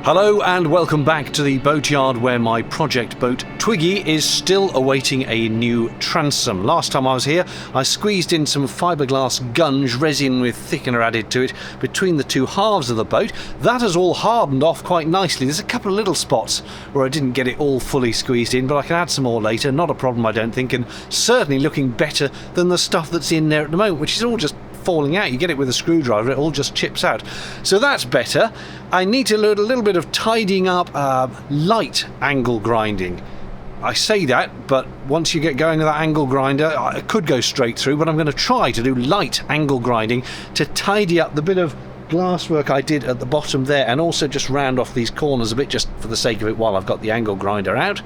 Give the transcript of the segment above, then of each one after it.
Hello and welcome back to the boatyard where my project boat Twiggy is still awaiting a new transom. Last time I was here I squeezed in some fiberglass gunge resin with thickener added to it between the two halves of the boat. That has all hardened off quite nicely. There's a couple of little spots where I didn't get it all fully squeezed in, but I can add some more later. Not a problem, I don't think, and certainly looking better than the stuff that's in there at the moment, which is all just falling out. You get it with a screwdriver, it all just chips out. So that's better. I need to learn a little bit of tidying up, light angle grinding. I say that, but once you get going with that angle grinder, I could go straight through, but I'm going to try to do light angle grinding to tidy up the bit of glasswork I did at the bottom there, and also just round off these corners a bit just for the sake of it while I've got the angle grinder out.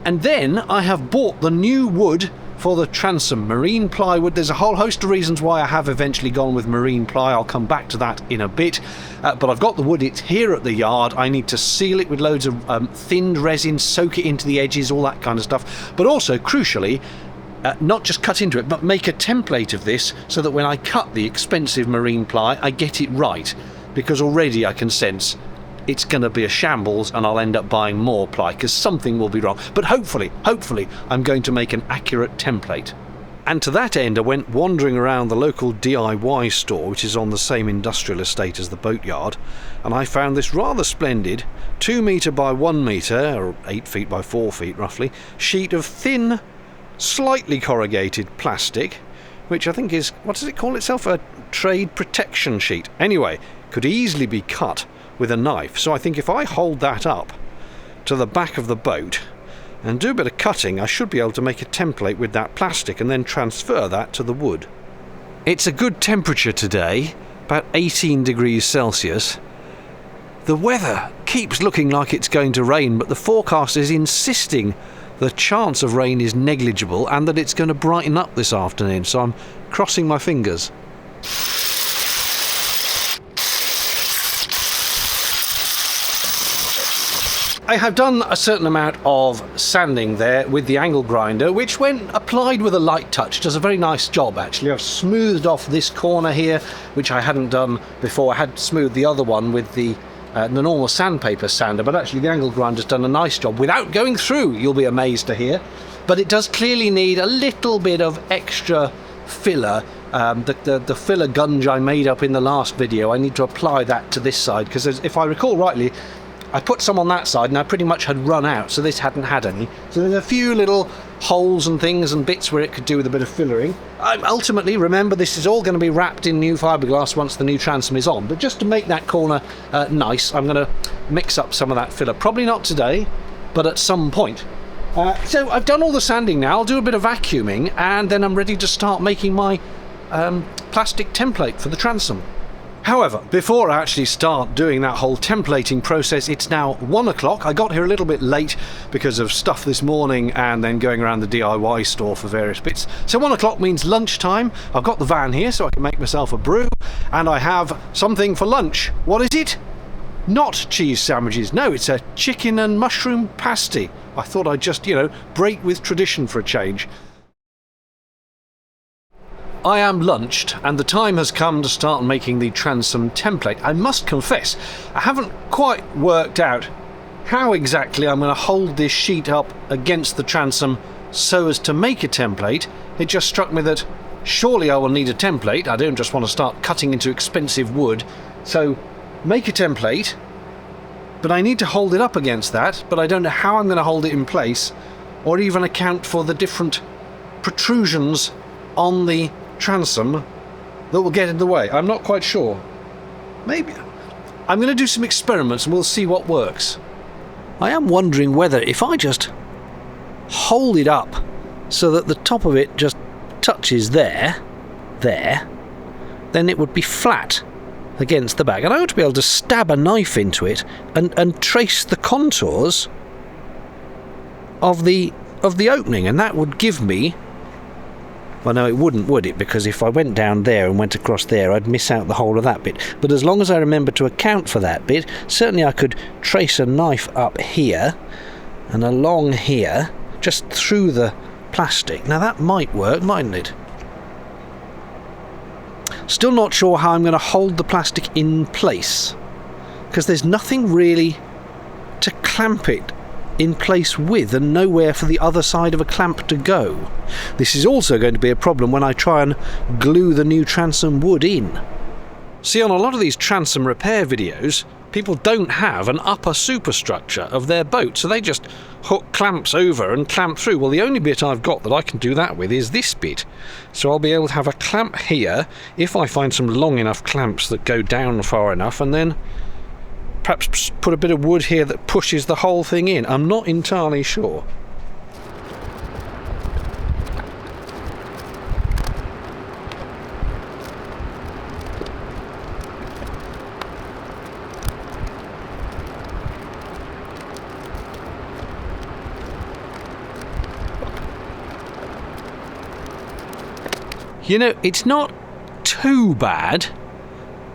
And then I have bought the new wood for the transom, marine plywood. There's a whole host of reasons why I have eventually gone with marine ply. I'll come back to that in a bit. But I've got the wood, it's here at the yard. I need to seal it with loads of thinned resin, soak it into the edges, all that kind of stuff. But also, crucially, not just cut into it, but make a template of this so that when I cut the expensive marine ply, I get it right. Because already I can sense it's going to be a shambles and I'll end up buying more ply because something will be wrong. But hopefully, I'm going to make an accurate template. And to that end, I went wandering around the local DIY store, which is on the same industrial estate as the boatyard, and I found this rather splendid 2 metre by 1 metre, or 8 feet by 4 feet roughly, sheet of thin, slightly corrugated plastic, which I think is, what does it call itself? A trade protection sheet. Anyway, could easily be cut with a knife, so I think if I hold that up to the back of the boat and do a bit of cutting, I should be able to make a template with that plastic and then transfer that to the wood. It's a good temperature today, about 18 degrees Celsius. The weather keeps looking like it's going to rain, but the forecast is insisting the chance of rain is negligible and that it's going to brighten up this afternoon, so I'm crossing my fingers. I have done a certain amount of sanding there with the angle grinder, which when applied with a light touch does a very nice job actually. I've smoothed off this corner here, which I hadn't done before. I had smoothed the other one with the normal sandpaper sander, but actually the angle grinder's done a nice job without going through, you'll be amazed to hear. But it does clearly need a little bit of extra filler. The filler gunge I made up in the last video, I need to apply that to this side, because if I recall rightly, I put some on that side and I pretty much had run out, so this hadn't had any. So there's a few little holes and things and bits where it could do with a bit of fillering. Ultimately, remember, this is all going to be wrapped in new fiberglass once the new transom is on, but just to make that corner nice, I'm going to mix up some of that filler. Probably not today, but at some point. So I've done all the sanding now. I'll do a bit of vacuuming and then I'm ready to start making my plastic template for the transom. However, before I actually start doing that whole templating process, it's now 1 o'clock. I got here a little bit late because of stuff this morning and then going around the DIY store for various bits. So 1 o'clock means lunchtime. I've got the van here so I can make myself a brew, and I have something for lunch. What is it? Not cheese sandwiches. No, it's a chicken and mushroom pasty. I thought I'd just, break with tradition for a change. I am lunched and the time has come to start making the transom template. I must confess, I haven't quite worked out how exactly I'm going to hold this sheet up against the transom so as to make a template. It just struck me that surely I will need a template. I don't just want to start cutting into expensive wood. So make a template, but I need to hold it up against that, but I don't know how I'm going to hold it in place or even account for the different protrusions on the transom that will get in the way. I'm not quite sure. Maybe I'm going to do some experiments and we'll see what works. I am wondering whether if I just hold it up so that the top of it just touches there, then it would be flat against the back, and I ought to be able to stab a knife into it and trace the contours of the opening, and that would give me. Well, no, it wouldn't, would it? Because if I went down there and went across there, I'd miss out the whole of that bit. But as long as I remember to account for that bit, certainly I could trace a knife up here and along here, just through the plastic. Now that might work, mightn't it? Still not sure how I'm going to hold the plastic in place, because there's nothing really to clamp it in place with and nowhere for the other side of a clamp to go. This is also going to be a problem when I try and glue the new transom wood in. See, on a lot of these transom repair videos, people don't have an upper superstructure of their boat, so they just hook clamps over and clamp through. Well, the only bit I've got that I can do that with is this bit. So I'll be able to have a clamp here if I find some long enough clamps that go down far enough, and then perhaps put a bit of wood here that pushes the whole thing in. I'm not entirely sure. You know, it's not too bad,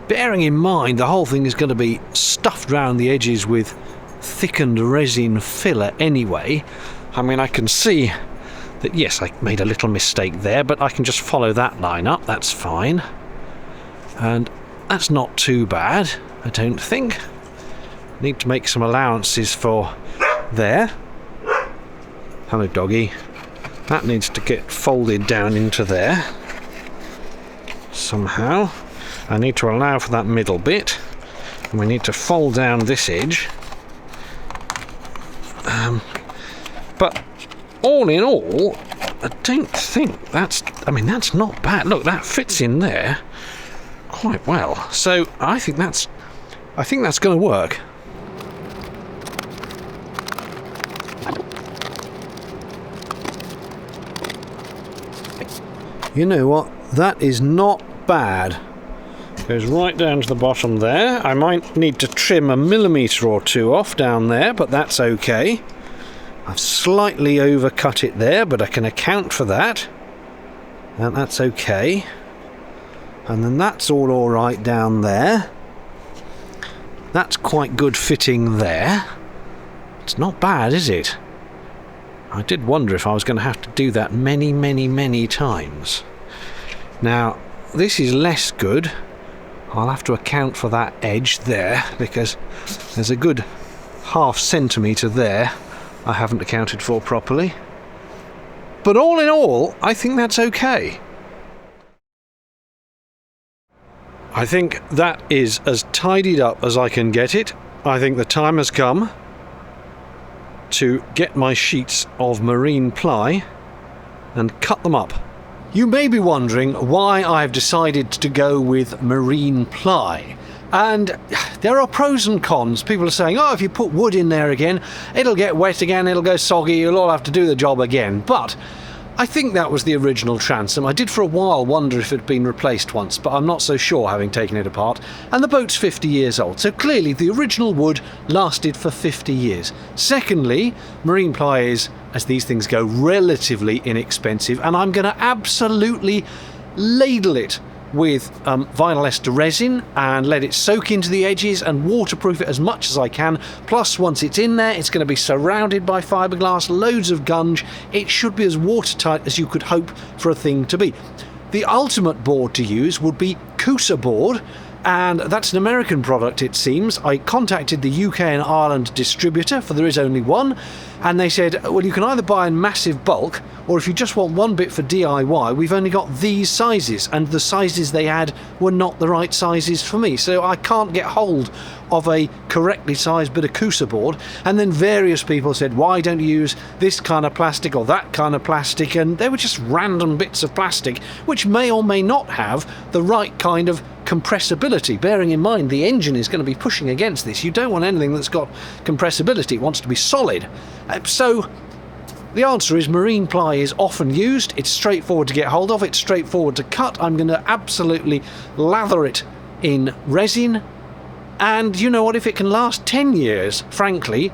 bearing in mind the whole thing is going to be stuffed around the edges with thickened resin filler anyway. I mean, I can see that, yes, I made a little mistake there, but I can just follow that line up, that's fine. And that's not too bad, I don't think. Need to make some allowances for there. Hello, doggy. That needs to get folded down into there somehow. I need to allow for that middle bit, and we need to fold down this edge. But all in all, I don't think that's not bad. Look, that fits in there quite well. So I think that's going to work. You know what? That is not bad. Goes right down to the bottom there. I might need to trim a millimetre or two off down there, but that's okay. I've slightly overcut it there, but I can account for that. And that's okay. And then that's all right down there. That's quite good fitting there. It's not bad, is it? I did wonder if I was going to have to do that many, many, many times. Now, this is less good. I'll have to account for that edge there, because there's a good ½ centimetre there I haven't accounted for properly. But all in all, I think that's okay. I think that is as tidied up as I can get it. I think the time has come to get my sheets of marine ply and cut them up. You may be wondering why I've decided to go with marine ply. And there are pros and cons. People are saying, oh, if you put wood in there again, it'll get wet again, it'll go soggy, you'll all have to do the job again. But I think that was the original transom. I did for a while wonder if it had been replaced once, but I'm not so sure, having taken it apart. And the boat's 50 years old, so clearly the original wood lasted for 50 years. Secondly, marine ply is, as these things go, relatively inexpensive, and I'm going to absolutely ladle it with vinyl ester resin and let it soak into the edges and waterproof it as much as I can. Plus, once it's in there, it's going to be surrounded by fiberglass, loads of gunge. It should be as watertight as you could hope for a thing to be. The ultimate board to use would be Coosa board, and that's an American product, it seems. I contacted the UK and Ireland distributor, for there is only one, and they said, well, you can either buy in massive bulk, or if you just want one bit for DIY, we've only got these sizes, and the sizes they had were not the right sizes for me, so I can't get hold of a correctly sized bit of Coosa board. And then various people said, why don't you use this kind of plastic or that kind of plastic, and they were just random bits of plastic which may or may not have the right kind of compressibility, bearing in mind the engine is going to be pushing against this. You don't want anything that's got compressibility, it wants to be solid. So the answer is marine ply is often used, it's straightforward to get hold of, it's straightforward to cut. I'm going to absolutely lather it in resin, and you know what, if it can last 10 years, frankly,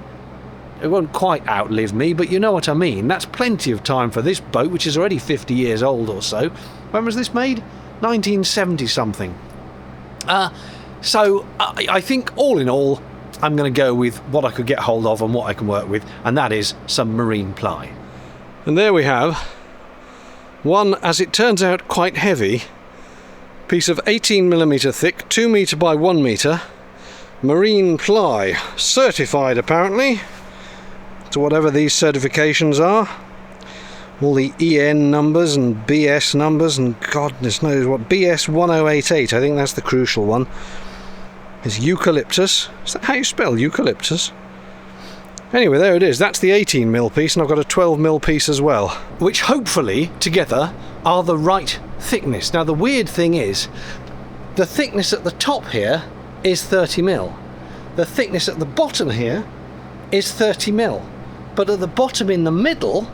it won't quite outlive me, but you know what I mean. That's plenty of time for this boat, which is already 50 years old or so. When was this made? 1970 something. So I think all in all, I'm going to go with what I could get hold of and what I can work with, and that is some marine ply. And there we have one, as it turns out, quite heavy piece of 18mm thick, 2 metre by 1 metre Marine Ply, certified apparently, to whatever these certifications are. All the EN numbers and BS numbers and goodness knows what. BS 1088, I think that's the crucial one. Is eucalyptus. Is that how you spell eucalyptus? Anyway, there it is. That's the 18mm piece, and I've got a 12mm piece as well, which hopefully together are the right thickness. Now the weird thing is, the thickness at the top here is 30mm. The thickness at the bottom here is 30mm. But at the bottom in the middle,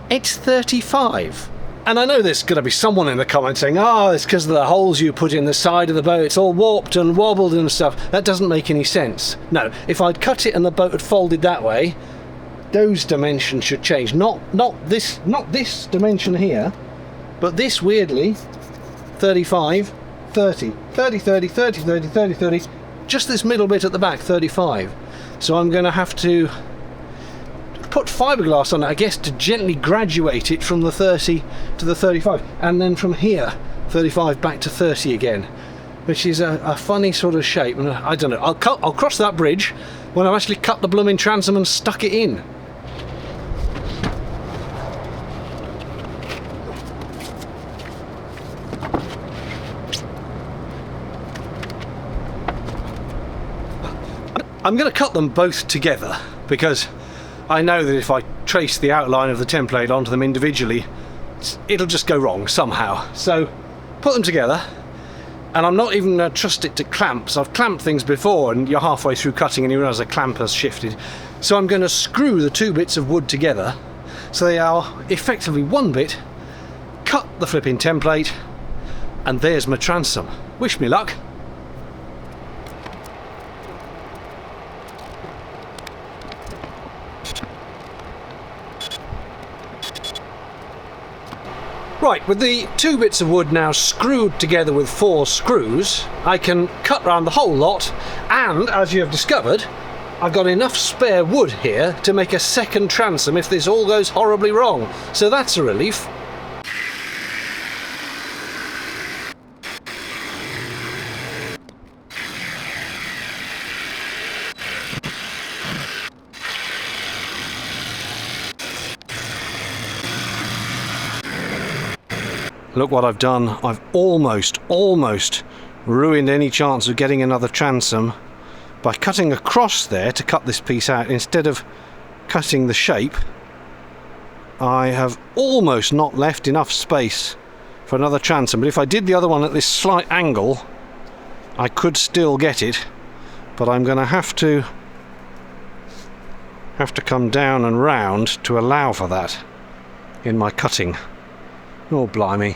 it's 35. And I know there's going to be someone in the comments saying, oh, it's because of the holes you put in the side of the boat, it's all warped and wobbled and stuff. That doesn't make any sense. No, if I'd cut it and the boat had folded that way, those dimensions should change. Not this dimension here, but this weirdly, 35, 30, 30, 30, 30, 30, 30, 30, just this middle bit at the back, 35. So I'm going to have to put fiberglass on it, I guess, to gently graduate it from the 30 to the 35, and then from here 35 back to 30 again, which is a funny sort of shape. And I don't know, I'll cross that bridge when I've actually cut the blooming transom and stuck it in. I'm going to cut them both together because I know that if I trace the outline of the template onto them individually, it'll just go wrong somehow. So put them together, and I'm not even going to trust it to clamps. I've clamped things before and you're halfway through cutting and you realise the clamp has shifted. So I'm going to screw the two bits of wood together so they are effectively one bit, cut the flipping template, and there's my transom. Wish me luck. Right, with the two bits of wood now screwed together with 4 screws, I can cut round the whole lot, and as you have discovered, I've got enough spare wood here to make a second transom if this all goes horribly wrong. So that's a relief. Look what I've done. I've almost ruined any chance of getting another transom by cutting across there to cut this piece out instead of cutting the shape. I have almost not left enough space for another transom, but if I did the other one at this slight angle, I could still get it, but I'm going to have to come down and round to allow for that in my cutting. Oh, blimey.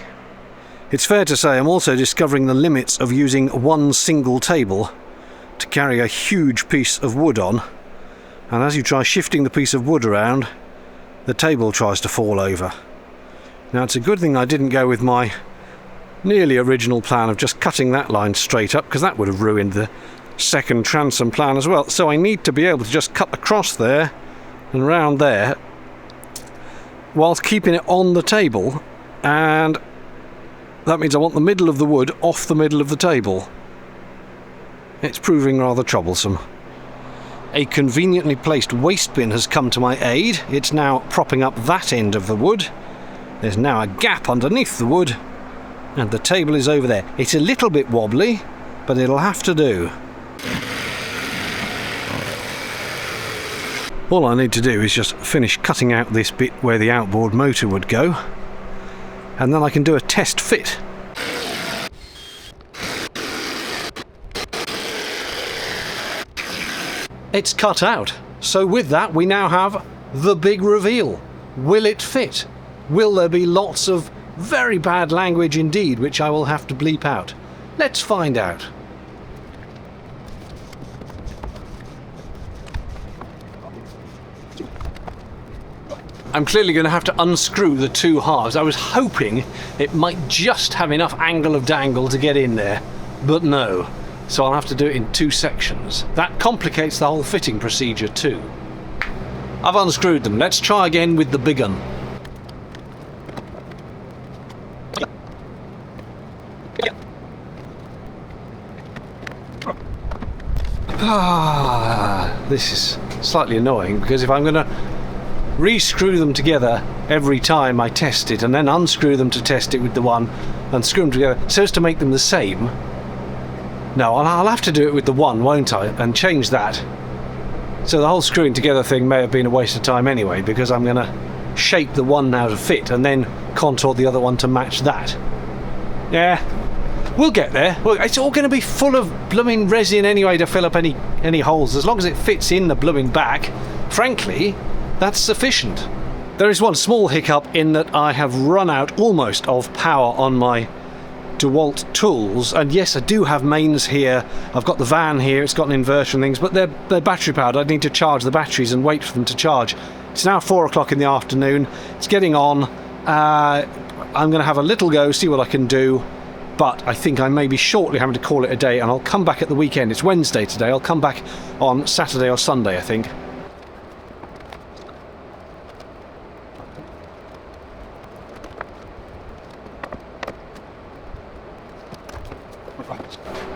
It's fair to say I'm also discovering the limits of using one single table to carry a huge piece of wood on, and as you try shifting the piece of wood around, the table tries to fall over. Now it's a good thing I didn't go with my nearly original plan of just cutting that line straight up, because that would have ruined the second transom plan as well. So I need to be able to just cut across there and round there whilst keeping it on the table, and that means I want the middle of the wood off the middle of the table. It's proving rather troublesome. A conveniently placed waste bin has come to my aid. It's now propping up that end of the wood. There's now a gap underneath the wood, and the table is over there. It's a little bit wobbly, but it'll have to do. All I need to do is just finish cutting out this bit where the outboard motor would go, and then I can do a test fit. It's cut out. So with that, we now have the big reveal. Will it fit? Will there be lots of very bad language indeed, which I will have to bleep out? Let's find out. I'm clearly going to have to unscrew the two halves. I was hoping it might just have enough angle of dangle to get in there, but no. So I'll have to do it in 2 sections. That complicates the whole fitting procedure too. I've unscrewed them. Let's try again with the big un. This is slightly annoying because if I'm going to re-screw them together every time I test it and then unscrew them to test it with the one and screw them together so as to make them the same, no, I'll have to do it with the one, won't I, and change that. So the whole screwing together thing may have been a waste of time anyway, because I'm going to shape the one now to fit and then contour the other one to match that. Yeah, we'll get there. Well, it's all going to be full of blooming resin anyway to fill up any holes. As long as it fits in the blooming back, frankly, that's sufficient. There is one small hiccup in that I have run out almost of power on my DeWalt tools, and yes, I do have mains here. I've got the van here, it's got an inverter and things, but they're battery powered. I need to charge the batteries and wait for them to charge. It's now 4 o'clock in the afternoon. It's getting on. I'm going to have a little go, see what I can do, but I think I may be shortly having to call it a day, and I'll come back at the weekend. It's Wednesday today. I'll come back on Saturday or Sunday, I think.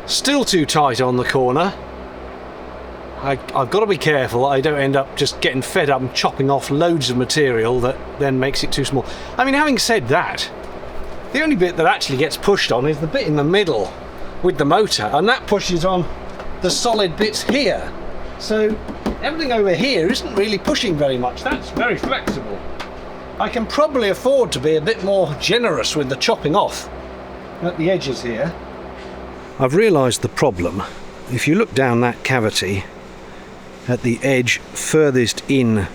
Still too tight on the corner. I've got to be careful I don't end up just getting fed up and chopping off loads of material that then makes it too small. I mean, having said that, the only bit that actually gets pushed on is the bit in the middle with the motor, and that pushes on the solid bits here. So everything over here isn't really pushing very much. That's very flexible. I can probably afford to be a bit more generous with the chopping off at the edges here. I've realised the problem. If you look down that cavity at the edge furthest in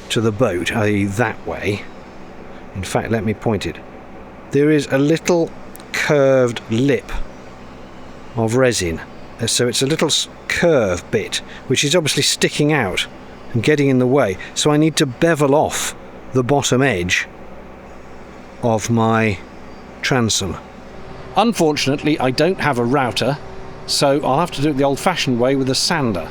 to the boat, i.e. that way, in fact let me point it, there is a little curved lip of resin. So it's a little curved bit which is obviously sticking out and getting in the way. So I need to bevel off the bottom edge of my transom. Unfortunately, I don't have a router, so I'll have to do it the old-fashioned way with a sander.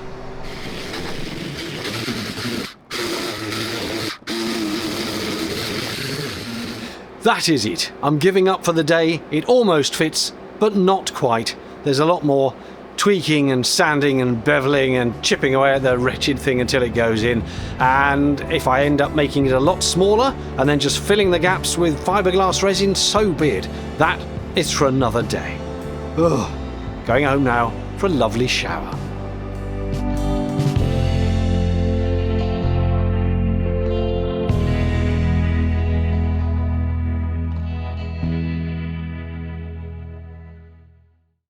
That is it. I'm giving up for the day. It almost fits, but not quite. There's a lot more tweaking and sanding and beveling and chipping away at the wretched thing until it goes in. And if I end up making it a lot smaller and then just filling the gaps with fiberglass resin, so be it. That is for another day. Ugh. Going home now for a lovely shower.